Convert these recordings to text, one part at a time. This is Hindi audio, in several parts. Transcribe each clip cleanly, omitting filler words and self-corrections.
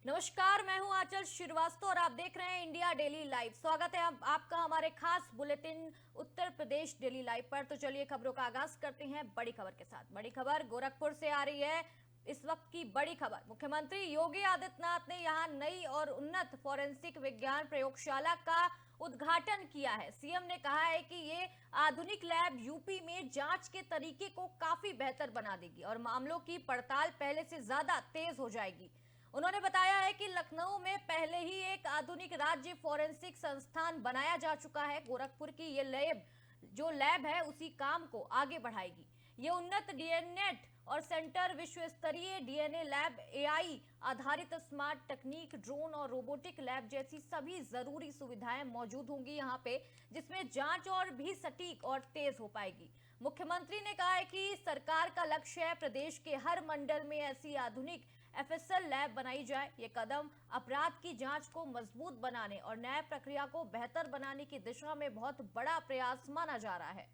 नमस्कार, मैं हूं आंचल श्रीवास्तव और आप देख रहे हैं इंडिया डेली लाइव। स्वागत है आपका हमारे खास bulletin Uttar Pradesh daily live पर। तो चलिए खबरों का आगाज करते हैं बड़ी खबर के साथ। बड़ी खबर गोरखपुर से आ रही है। इस वक्त की बड़ी खबर, मुख्यमंत्री योगी आदित्यनाथ ने यहां नई और उन्नत फोरेंसिक विज्ञान प्रयोगशाला का उद्घाटन किया है। सीएम ने कहा है कि ये आधुनिक लैब यूपी में जांच के तरीके को काफी बेहतर बना देगी और मामलों की पड़ताल पहले से ज्यादा तेज हो जाएगी। उन्होंने बताया है कि लखनऊ में पहले ही एक आधुनिक राज्य फोरेंसिक संस्थान बनाया जा चुका है। गोरखपुर की ये लैब है उसी काम को आगे बढ़ाएगी। ये उन्नत डीएनए और सेंटर विश्व स्तरीय डीएनए लैब, एआई आधारित स्मार्ट तकनीक, ड्रोन और रोबोटिक लैब जैसी सभी जरूरी सुविधाएं मौजूद होंगी यहाँ पे, जिसमें जांच और भी सटीक और तेज हो पाएगी। मुख्यमंत्री ने कहा है कि सरकार का लक्ष्य है प्रदेश के हर मंडल में ऐसी आधुनिक एफएसएल लैब बनाई जाए। ये कदम अपराध की जांच को मजबूत बनाने और न्याय प्रक्रिया को बेहतर बनाने की दिशा में बहुत बड़ा प्रयास माना जा रहा है।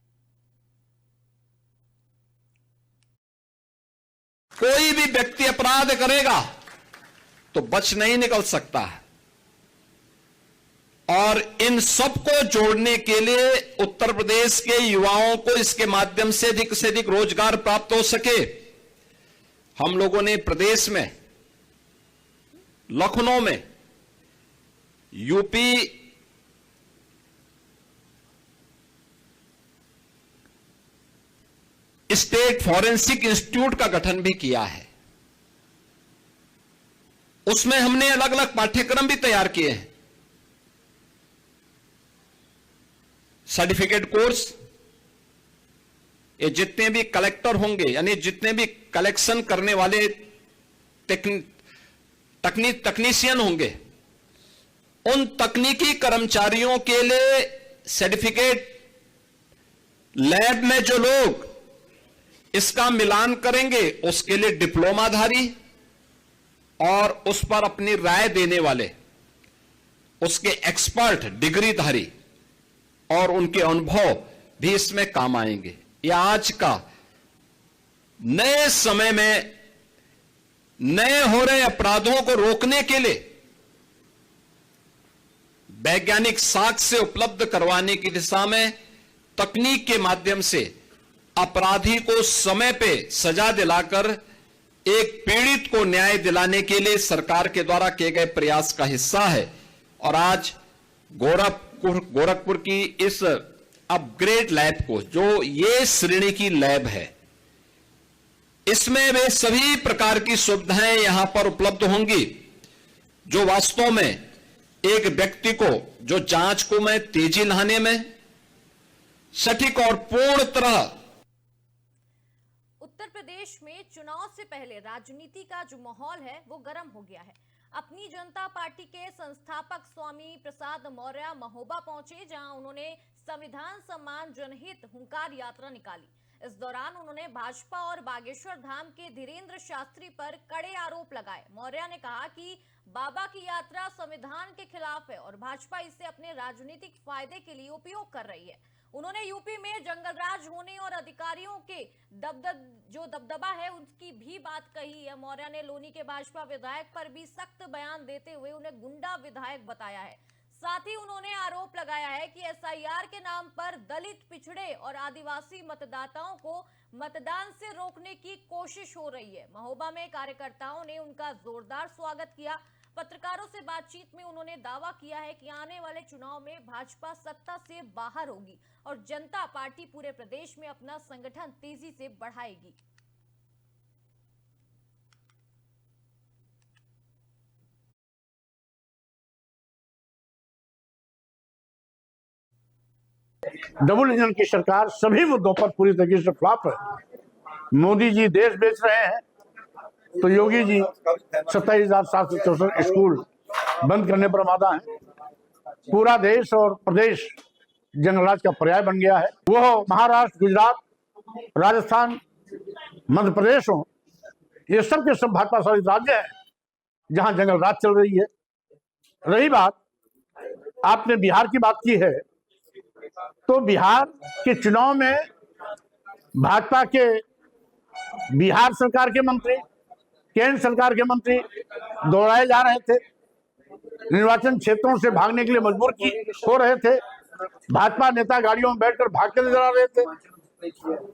कोई भी व्यक्ति अपराध करेगा तो बच नहीं निकल सकता है और इन सबको जोड़ने के लिए उत्तर प्रदेश के युवाओं को इसके माध्यम से अधिक रोजगार प्राप्त हो सके, हम लोगों ने प्रदेश में लखनऊ में यूपी स्टेट फॉरेंसिक इंस्टीट्यूट का गठन भी किया है। उसमें हमने अलग अलग पाठ्यक्रम भी तैयार किए हैं। सर्टिफिकेट कोर्स, ये जितने भी कलेक्टर होंगे यानी जितने भी कलेक्शन करने वाले तकनीशियन होंगे, उन तकनीकी कर्मचारियों के लिए सर्टिफिकेट लैब में जो लोग इसका मिलान करेंगे उसके लिए डिप्लोमाधारी और उस पर अपनी राय देने वाले उसके एक्सपर्ट डिग्रीधारी और उनके अनुभव भी इसमें काम आएंगे। यह आज का नए समय में नए हो रहे अपराधों को रोकने के लिए वैज्ञानिक साक्ष्य उपलब्ध करवाने की दिशा में तकनीक के माध्यम से अपराधी को समय पे सजा दिलाकर एक पीड़ित को न्याय दिलाने के लिए सरकार के द्वारा किए गए प्रयास का हिस्सा है। और आज गोरखपुर की इस अपग्रेड लैब को, जो ये श्रेणी की लैब है, इसमें वे सभी प्रकार की सुविधाएं यहां पर उपलब्ध होंगी जो वास्तव में एक व्यक्ति को, जो जांच को में तेजी लाने में सटीक और पूर्ण तरह। उत्तर प्रदेश में चुनाव से पहले राजनीति का जो माहौल है वो गर्म हो गया है। अपनी जनता पार्टी के संस्थापक स्वामी प्रसाद मौर्य महोबा पहुंचे, जहां उन्होंने संविधान सम्मान जनहित हुंकार यात्रा निकाली। इस दौरान उन्होंने भाजपा और बागेश्वर धाम के धीरेन्द्र शास्त्री पर कड़े आरोप लगाए। मौर्य ने कहा कि बाबा की यात्रा संविधान के खिलाफ है और भाजपा इसे अपने राजनीतिक फायदे के लिए उपयोग कर रही है। उन्होंने यूपी में जंगलराज होने और अधिकारियों के दबदबा है उसकी भी बात कही है। मौर्य ने लोनी के भाजपा विधायक पर भी सख्त बयान देते हुए उन्हें गुंडा विधायक बताया है। साथ ही उन्होंने आरोप लगाया है कि एसआईआर के नाम पर दलित, पिछड़े और आदिवासी मतदाताओं को मतदान से रोकने की कोशिश हो रही है। महोबा में कार्यकर्ताओं ने उनका जोरदार स्वागत किया। पत्रकारों से बातचीत में उन्होंने दावा किया है कि आने वाले चुनाव में भाजपा सत्ता से बाहर होगी और जनता पार्टी पूरे प्रदेश में अपना संगठन तेजी से बढ़ाएगी। डबल इंजन की सरकार सभी मुद्दों पर पूरी तरीके से फ्लॉप है। मोदी जी देश बेच रहे हैं तो योगी जी 27,764 स्कूल बंद करने पर आमादा है। पूरा देश और प्रदेश जंगलराज का पर्याय बन गया है। वो महाराष्ट्र, गुजरात, राजस्थान, मध्य प्रदेश हो, ये सब के सब भाजपा शासित राज्य है जहां जंगलराज चल रही है। रही बात, आपने बिहार की बात की है, तो बिहार के चुनाव में भाजपा के बिहार सरकार के मंत्री केंद्र सरकार के मंत्री दौड़ाए जा रहे थे, निर्वाचन क्षेत्रों से भागने के लिए मजबूर हो रहे थे। भाजपा नेता गाड़ियों में बैठकर भागते नजर आ रहे थे।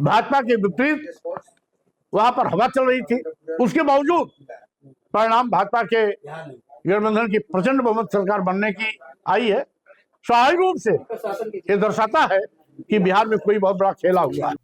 भाजपा के विपरीत वहां पर हवा चल रही थी। उसके बावजूद परिणाम भाजपा के गठबंधन की प्रचंड बहुमत सरकार बनने की आई है। स्वाभाविक रूप से ये दर्शाता है कि बिहार में कोई बहुत बड़ा खेला हुआ है।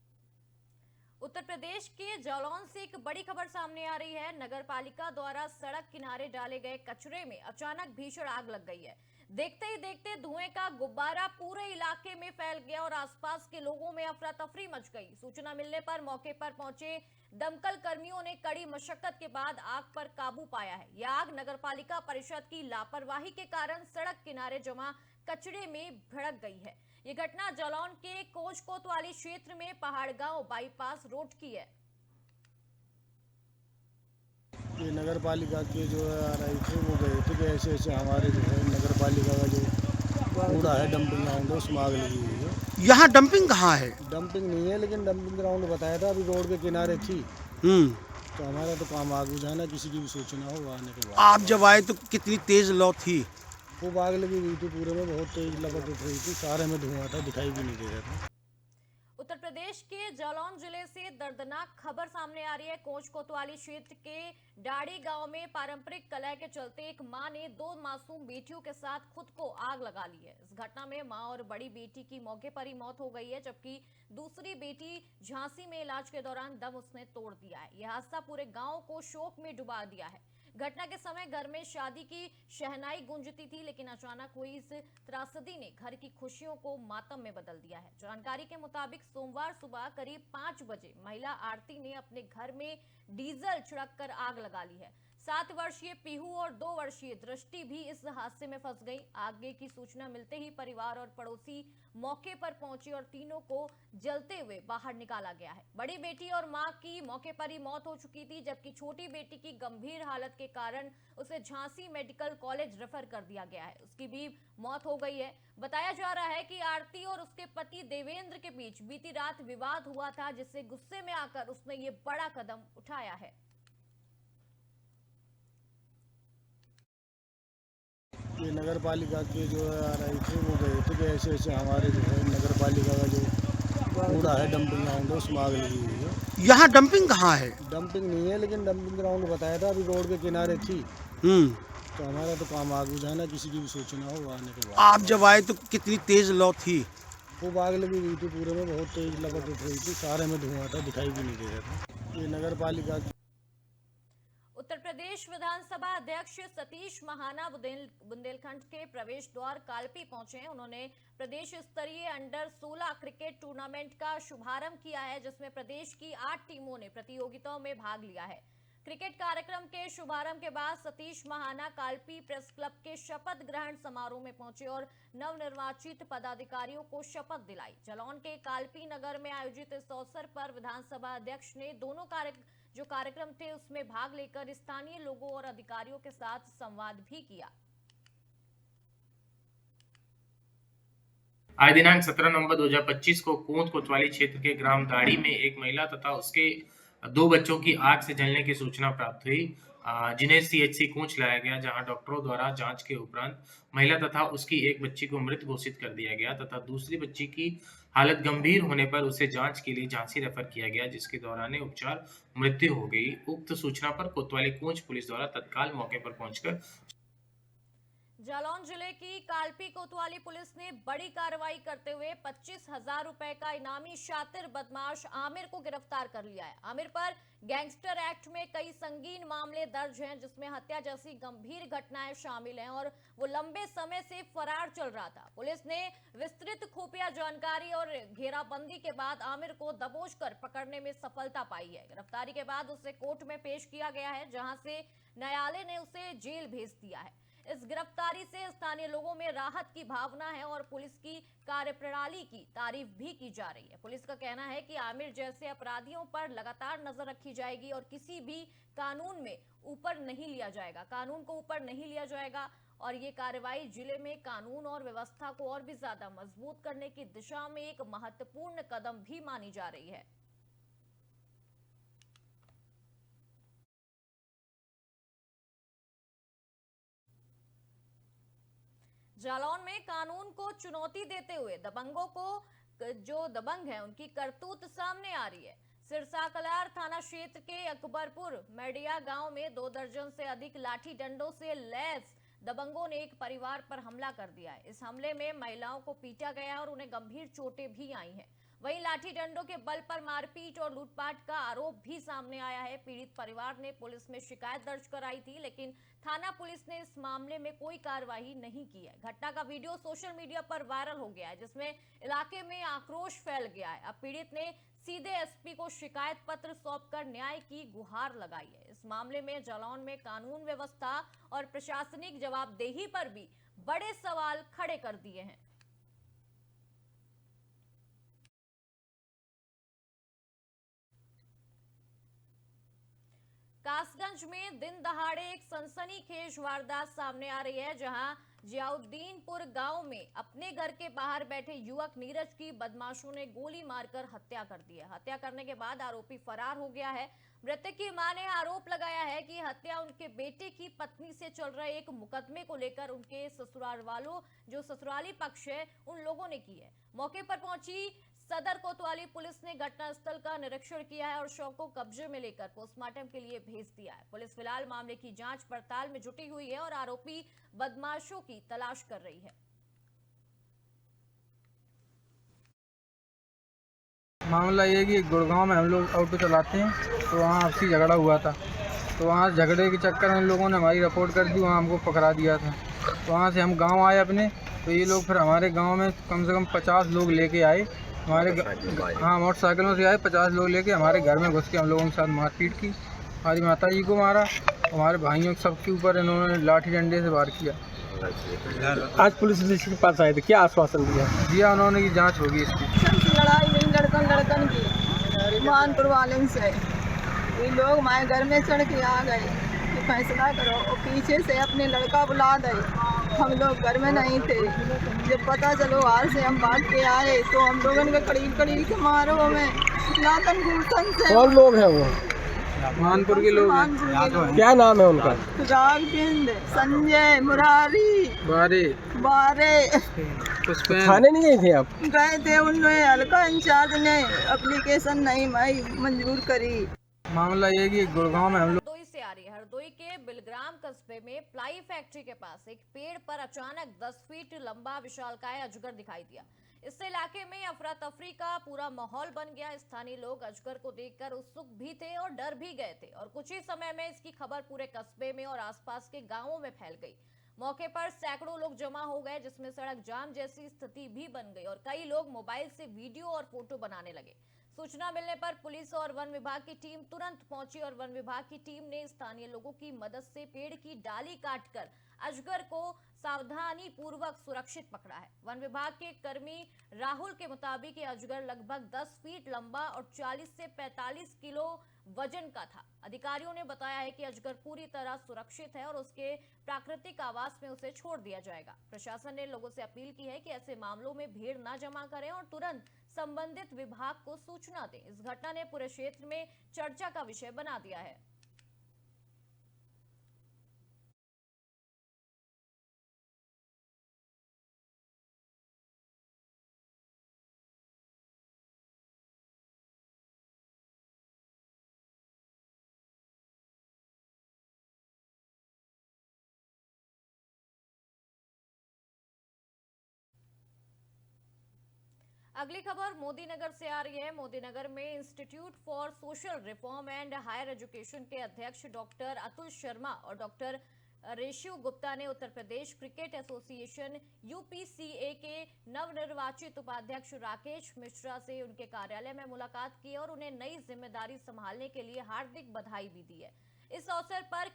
उत्तर प्रदेश के जालौन से एक बड़ी खबर सामने आ रही है। नगर पालिका द्वारा सड़क किनारे डाले गए कचरे में अचानक भीषण आग लग गई है। देखते ही देखते धुएं का गुब्बारा पूरे इलाके में फैल गया और आसपास के लोगों में अफरा तफरी मच गई। सूचना मिलने पर मौके पर पहुंचे दमकल कर्मियों ने कड़ी मशक्कत के बाद आग पर काबू पाया है। यह आग नगर पालिका परिषद की लापरवाही के कारण सड़क किनारे जमा कचरे में भड़क गई है। ये घटना जालौन के कोच कोतवाली क्षेत्र में पहाड़गांव बाईपास रोड की है। ये नगर पालिका के जो है थे वो गए थे कि ऐसे ऐसे हमारे जो है नगर पालिका का जो कूड़ा है डंपिंग ग्राउंड है उसमें आग लगी हुई है। यहाँ डंपिंग कहाँ है? डंपिंग नहीं है लेकिन डंपिंग ग्राउंड बताया था, अभी रोड के किनारे थी। तो हमारा तो काम आग बुझाना, किसी की भी सूचना हो आने के बाद। आप जब आए तो कितनी तेज लौ थी? खूब आग लगी हुई थी, पूरे में बहुत तेज लपट उठ रही थी, सारे में धुआं था, दिखाई भी नहीं दे रहा था। उत्तर प्रदेश के जालौन जिले से दर्दनाक खबर सामने आ रही है। कोच कोतवाली क्षेत्र के डाड़ी गांव में पारंपरिक कलह के चलते एक मां ने 2 मासूम बेटियों के साथ खुद को आग लगा ली है। इस घटना में मां और बड़ी बेटी की मौके पर ही मौत हो गई है, जबकि दूसरी बेटी झांसी में इलाज के दौरान दम उसने तोड़ दिया है। यह हादसा पूरे गांव को शोक में डुबा दिया है। घटना के समय घर में शादी की शहनाई गूंजती थी, लेकिन अचानक हुई इस त्रासदी ने घर की खुशियों को मातम में बदल दिया है। जानकारी के मुताबिक सोमवार सुबह करीब 5 बजे महिला आरती ने अपने घर में डीजल छिड़ककर आग लगा ली है। 7 वर्षीय पीहू और 2 वर्षीय दृष्टि भी इस हादसे में फंस गई। आगे की सूचना मिलते ही परिवार और पड़ोसी मौके पर पहुंचे और तीनों को जलते हुए बाहर निकाला गया है। बड़ी बेटी और मां की मौके पर ही मौत हो चुकी थी, जबकि छोटी बेटी की गंभीर हालत के कारण उसे झांसी मेडिकल कॉलेज रेफर कर दिया गया है। उसकी भी मौत हो गई है। बताया जा रहा है कि आरती और उसके पति देवेंद्र के बीच बीती रात विवाद हुआ था, जिससे गुस्से में आकर उसने ये बड़ा कदम उठाया है। ये नगर पालिका के जो है थे वो गए थे कि ऐसे ऐसे हमारे जो है नगर पालिका का जो कूड़ा है डंपिंग ग्राउंड है उसमें आग लगी हुई है। यहाँ डंपिंग कहाँ है? डंपिंग नहीं है लेकिन डंपिंग ग्राउंड बताया था, अभी रोड के किनारे थी। तो हमारा तो काम आग बुझाना, किसी की भी सूचना हो आने के बाद। आप जब आए तो कितनी तेज लौ थी? खूब आग लगी हुई थी, पूरे में बहुत तेज लपट उठ रही थी, सारे में धुआं था, दिखाई भी नहीं दे रहा था। ये नगर पालिका उत्तर प्रदेश विधानसभा अध्यक्ष सतीश महाना बुंदेलखंड के प्रवेश द्वार कालपी पहुंचे हैं। उन्होंने प्रदेश स्तरीय अंडर 16 क्रिकेट टूर्नामेंट का शुभारंभ किया है, जिसमें प्रदेश की 8 टीमों ने प्रतियोगिताओं में भाग लिया है। क्रिकेट कार्यक्रम के शुभारंभ के बाद सतीश महाना कालपी प्रेस क्लब के शपथ ग्रहण समारोह में पहुंचे और नवनिर्वाचित पदाधिकारियों को शपथ दिलाई। जालौन के कालपी नगर में आयोजित इस अवसर पर विधानसभा अध्यक्ष ने दोनों कार्यक्रम थे उसमें भाग लेकर स्थानीय लोगों और अधिकारियों के साथ संवाद भी किया। आज दिनांक 17 नवंबर 2025 को कोंच कोतवाली क्षेत्र के ग्राम दाड़ी में एक महिला तथा उसके 2 बच्चों की आग से जलने की सूचना प्राप्त हुई, जिन्हें सीएचसी कोंच लाया गया, जहां डॉक्टरों द्वारा जांच के उपरांत महिला तथा उसकी एक बच्ची को मृत घोषित कर दिया गया तथा दूसरी बच्ची की हालत गंभीर होने पर उसे जांच के लिए झांसी रेफर किया गया, जिसके दौरान उपचार मृत्यु हो गई। उक्त सूचना पर कोतवाली कोंच पुलिस द्वारा तत्काल मौके पर पहुंचकर जालौन जिले की कालपी कोतवाली पुलिस ने बड़ी कार्रवाई करते हुए 25,000 रुपए का इनामी शातिर बदमाश आमिर को गिरफ्तार कर लिया है। आमिर पर गैंगस्टर एक्ट में कई संगीन मामले दर्ज हैं, जिसमें हत्या जैसी गंभीर घटनाएं शामिल हैं और वो लंबे समय से फरार चल रहा था। पुलिस ने विस्तृत खुफिया जानकारी और घेराबंदी के बाद आमिर को दबोचकर पकड़ने में सफलता पाई है। गिरफ्तारी के बाद उसे कोर्ट में पेश किया गया है, जहां से न्यायालय ने उसे जेल भेज दिया है। इस गिरफ्तारी से स्थानीय लोगों में राहत की भावना है और पुलिस की कार्यप्रणाली की तारीफ भी की जा रही है। पुलिस का कहना है कि आमिर जैसे अपराधियों पर लगातार नजर रखी जाएगी और किसी भी कानून में ऊपर नहीं लिया जाएगा, कानून को ऊपर नहीं लिया जाएगा और ये कार्रवाई जिले में कानून और व्यवस्था को और भी ज्यादा मजबूत करने की दिशा में एक महत्वपूर्ण कदम भी मानी जा रही है। जालौन में कानून को चुनौती देते हुए दबंगों को जो दबंग है उनकी करतूत सामने आ रही है। सिरसा कलार थाना क्षेत्र के अकबरपुर मेडिया गांव में 2 दर्जन से अधिक लाठी डंडों से लैस दबंगों ने एक परिवार पर हमला कर दिया है। इस हमले में महिलाओं को पीटा गया और उन्हें गंभीर चोटें भी आई हैं। वहीं लाठी डंडों के बल पर मारपीट और लूटपाट का आरोप भी सामने आया है। पीड़ित परिवार ने पुलिस में शिकायत दर्ज कराई थी, लेकिन थाना पुलिस ने इस मामले में कोई कार्रवाई नहीं की है। घटना का वीडियो सोशल मीडिया पर वायरल हो गया है, जिसमें इलाके में आक्रोश फैल गया है। अब पीड़ित ने सीधे एसपी को शिकायत पत्र सौंपकर न्याय की गुहार लगाई है। इस मामले में जालौन में कानून व्यवस्था और प्रशासनिक जवाबदेही पर भी बड़े सवाल खड़े कर दिए हैं। कासगंज में दिन दहाड़े एक सनसनीखेज वारदात सामने आ रही है, जहां जियाउद्दीनपुर गांव में अपने घर के बाहर बैठे युवक नीरज की बदमाशों ने गोली मारकर हत्या कर दी है। हत्या करने के बाद आरोपी फरार हो गया है। मृतक की मां ने आरोप लगाया है कि हत्या उनके बेटे की पत्नी से चल रहे एक मुकदमे को लेकर उनके ससुराल वालों, जो ससुराली पक्ष है, उन लोगों ने की है। मौके पर पहुंची सदर कोतवाली पुलिस ने घटनास्थल का निरीक्षण किया है और शव को कब्जे में लेकर पोस्टमार्टम के लिए भेज दिया है। पुलिस फिलहाल मामले की जांच पड़ताल में जुटी हुई है और आरोपी बदमाशों की तलाश कर रही है। मामला ये है कि गुड़गांव में हम लोग ऑटो चलाते हैं, तो वहाँ आपसी झगड़ा हुआ था। तो वहाँ झगड़े के चक्कर में इन लोगों ने हमारी रिपोर्ट कर दी, वहाँ हमको पकड़ा दिया था। तो वहाँ से हम गांव आए अपने, तो ये लोग फिर हमारे गांव में कम से कम 50 लोग लेके आए। हाँ, मोटरसाइकिलों से आए 50 लोग लेके हमारे घर में घुस के हम लोगों के साथ मारपीट की। हमारी माता जी को मारा, हमारे भाइयों सबके ऊपर इन्होंने लाठी डंडे से वार किया। आज पुलिस के पास आए थे, क्या आश्वासन दिया? उन्होंने की जांच होगी इसकी। लड़ाई हुई लड़कन की मानपुर वाले से। ये लोग हमारे घर में चढ़ के आ गए कि फैसला करो, और पीछे से अपने लड़का बुला दे। हम लोग घर में नहीं थे। जब पता चलो बाहर से हम भाग के आए तो हम लोगों के करीब के मारो में लातन घूसन से। कौन लोग हैं वो? मानपुर के लोग हैं। क्या नाम है उनका? राघविंद, संजय, मुरारी, बारे। थाने नहीं गए थे आप? गए थे, उन्होंने हल्का इंचार्ज ने एप्लीकेशन नहीं मंजूर करी। मामला ये कि गुड़गांव में हम लोग हरदोई से आ रही है। हरदोई के बिलग्राम कस्बे में प्लाई फैक्ट्री के पास एक पेड़ पर अचानक 10 फीट लंबा विशालकाय अजगर दिखाई दिया। इससे इलाके में अफरा तफरी का पूरा माहौल बन गया। स्थानीय लोग अजगर को देखकर उत्सुक भी थे और डर भी गए थे, और कुछ ही समय में इसकी खबर पूरे कस्बे में और आसपास के गांवों में फैल गई। मौके पर सैकड़ों लोग जमा हो गए, जिसमें सड़क जाम जैसी स्थिति भी बन गई और कई लोग मोबाइल से वीडियो और फोटो बनाने लगे। सूचना मिलने पर पुलिस और वन विभाग की टीम तुरंत पहुंची और वन विभाग की टीम ने स्थानीय लोगों की मदद से पेड़ की डाली काटकर अजगर को सावधानी पूर्वक सुरक्षित पकड़ा है। वन विभाग के कर्मी राहुल के मुताबिक ये अजगर लगभग 10 फीट लंबा और 40 से 45 किलो वजन का था। अधिकारियों ने बताया है कि अजगर पूरी तरह सुरक्षित है और उसके प्राकृतिक आवास में उसे छोड़ दिया जाएगा। प्रशासन ने लोगों से अपील की है कि ऐसे मामलों में भीड़ न जमा करें और तुरंत संबंधित विभाग को सूचना दें। इस घटना ने पूरे क्षेत्र में चर्चा का विषय बना दिया है। अगली खबर मोदीनगर से आ रही है। मोदीनगर में institute for social reform and higher education के अध्यक्ष डॉक्टर अतुल शर्मा और डॉक्टर रेशु गुप्ता ने Uttar Pradesh cricket association UPCA के नवनिर्वाचित उपाध्यक्ष राकेश मिश्रा से उनके कार्यालय में मुलाकात की और उन्हें नई जिम्मेदारी संभालने के लिए हार्दिक बधाई भी दी है। इस अवसर पर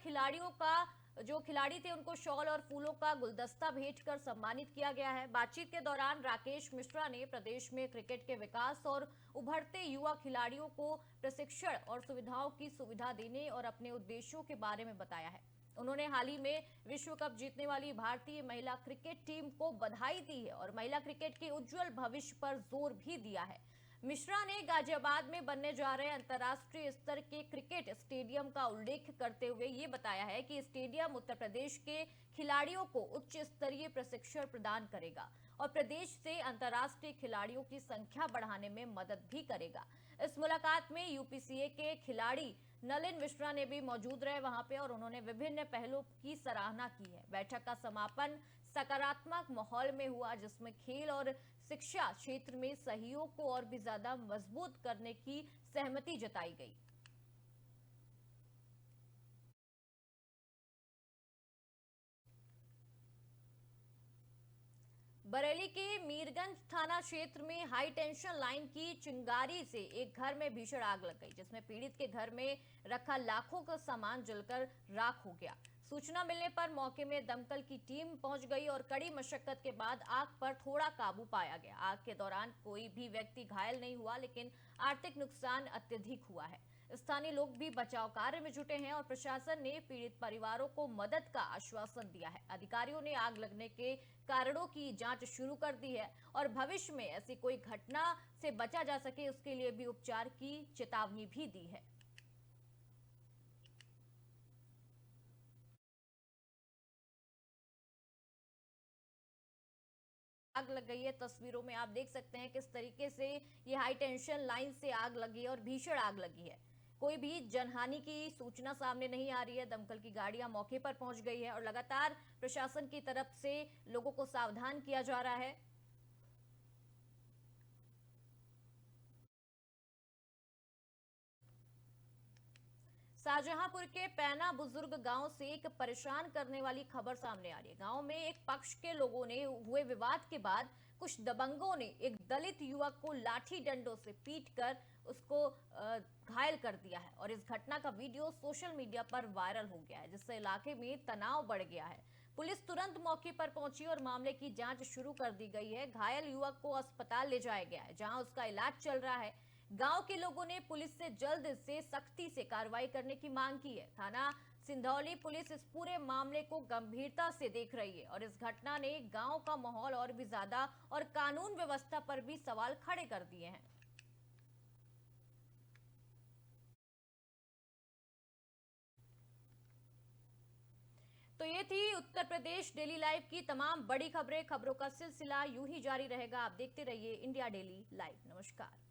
खिलाड़ी थे उनको शॉल और फूलों का गुलदस्ता भेंट कर सम्मानित किया गया है। बातचीत के दौरान राकेश मिश्रा ने प्रदेश में क्रिकेट के विकास और उभरते युवा खिलाड़ियों को प्रशिक्षण और सुविधाओं की सुविधा देने और अपने उद्देश्यों के बारे में बताया है। उन्होंने हाल ही में विश्व कप जीतने वाली भारतीय महिला क्रिकेट टीम को बधाई दी है और महिला क्रिकेट के उज्जवल भविष्य पर जोर भी दिया है। मिश्रा ने गाजियाबाद में बनने जा रहे अंतर्राष्ट्रीय स्तर के क्रिकेट स्टेडियम का उल्लेख करते हुए ये बताया है कि स्टेडियम उत्तर प्रदेश के खिलाड़ियों को उच्च स्तरीय प्रशिक्षण प्रदान करेगा और प्रदेश से अंतर्राष्ट्रीय खिलाड़ियों की संख्या बढ़ाने में मदद भी करेगा। इस मुलाकात में यूपीसीए के खिलाड़ी नलिन मिश्रा ने भी मौजूद रहे वहां पे और उन्होंने विभिन्न पहलों की सराहना की है। बैठक का समापन सकारात्मक माहौल में हुआ, जिसमें खेल और शिक्षा क्षेत्र में सहयोग को और भी ज्यादा मजबूत करने की सहमति जताई गई। बरेली के मीरगंज थाना क्षेत्र में हाई टेंशन लाइन की चिंगारी से एक घर में भीषण आग लग गई, जिसमें पीड़ित के घर में रखा लाखों का सामान जलकर राख हो गया। सूचना मिलने पर मौके में दमकल की टीम पहुंच गई और कड़ी मशक्कत के बाद आग पर थोड़ा काबू पाया गया। आग के दौरान कोई भी व्यक्ति घायल नहीं हुआ, लेकिन आर्थिक नुकसान अत्यधिक हुआ है। स्थानीय लोग भी बचाव कार्य में जुटे हैं और प्रशासन ने पीड़ित परिवारों को मदद का आश्वासन दिया है। अधिकारियों ने आग लगने के कारणों की जांच शुरू कर दी है और भविष्य में ऐसी कोई घटना से बचा जा सके उसके लिए भी उपचार की चेतावनी भी दी है। आग लग गई है। तस्वीरों में आप देख सकते हैं किस तरीके से ये हाई टेंशन लाइन से आग लगी है और भीषण आग लगी है। कोई भी जनहानि की सूचना सामने नहीं आ रही है। दमकल की गाड़ियां मौके पर पहुंच गई है और लगातार प्रशासन की तरफ से लोगों को सावधान किया जा रहा है। शाहजहांपुर के पैना बुजुर्ग गांव से एक परेशान करने वाली खबर सामने आ रही है। गांव में एक पक्ष के लोगों ने हुए विवाद के बाद कुछ दबंगों ने एक दलित युवक को लाठी डंडों से पीटकर उसको घायल कर दिया है और इस घटना का वीडियो सोशल मीडिया पर वायरल हो गया है, जिससे इलाके में तनाव बढ़ गया है। पुलिस तुरंत मौके पर पहुंची और मामले की जांच शुरू कर दी गई है। घायल युवक को अस्पताल ले जाया गया है, जहां उसका इलाज चल रहा है। गांव के लोगों ने पुलिस से जल्द से सख्ती से कार्रवाई करने की मांग की है। थाना सिंधौली पुलिस इस पूरे मामले को गंभीरता से देख रही है और इस घटना ने गांव का माहौल और भी ज्यादा और कानून व्यवस्था पर भी सवाल खड़े कर दिए हैं। तो ये थी उत्तर प्रदेश डेली लाइव की तमाम बड़ी खबरें। खबरों का सिलसिला यूं ही जारी रहेगा। आप देखते रहिए इंडिया डेली लाइव। नमस्कार।